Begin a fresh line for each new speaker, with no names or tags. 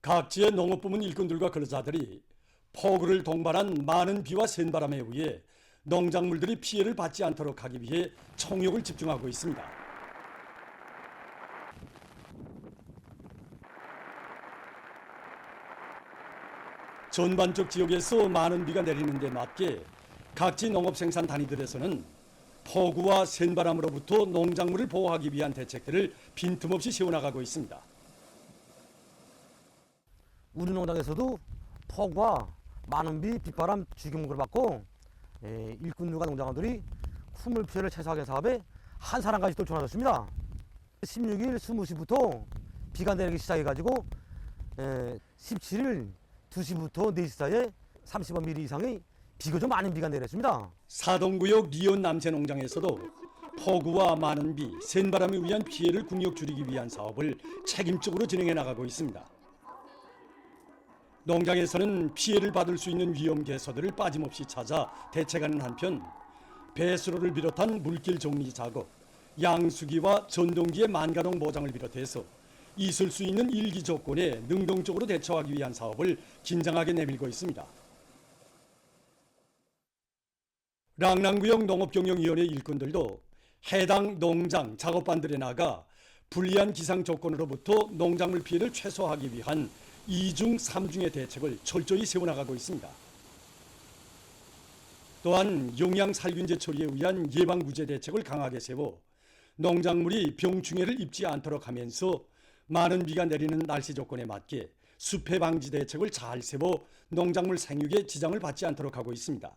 각지의 농업부문 일꾼들과 근로자들이 폭우를 동반한 많은 비와 센 바람에 의해 농작물들이 피해를 받지 않도록 하기 위해 총력을 집중하고 있습니다. 전반적 지역에서 많은 비가 내리는 데 맞게 각지 농업생산 단위들에서는 폭우와 센 바람으로부터 농작물을 보호하기 위한 대책들을 빈틈없이 세워나가고 있습니다.
우리 농장에서도 폭우와 많은 비, 빗바람 주기문구를 받고 일꾼들과 농장원들이 풍물 피해를 최소화하기 위한 사업에 한 사람까지 돌출하셨습니다. 16일 20시부터 비가 내리기 시작해가지고 17일 2시부터 4시 사이에 30mm 이상의 비교적 많은 비가 내렸습니다.
사동구역 리온 남새농장에서도 폭우와 많은 비, 센 바람에 의한 피해를 국력 줄이기 위한 사업을 책임적으로 진행해 나가고 있습니다. 농장에서는 피해를 받을 수 있는 위험 개소들을 빠짐없이 찾아 대책하는 한편 배수로를 비롯한 물길 정리 작업, 양수기와 전동기의 만가동 보장을 비롯해서 있을 수 있는 일기 조건에 능동적으로 대처하기 위한 사업을 긴장하게 내밀고 있습니다. 랑랑구역 농업경영위원회 일꾼들도 해당 농장 작업반들에 나가 불리한 기상 조건으로부터 농작물 피해를 최소화하기 위한 2중, 3중의 대책을 철저히 세워나가고 있습니다. 또한 용양살균제 처리에 의한 예방구제 대책을 강하게 세워 농작물이 병충해를 입지 않도록 하면서 많은 비가 내리는 날씨 조건에 맞게 수패 방지 대책을 잘 세워 농작물 생육에 지장을 받지 않도록 하고 있습니다.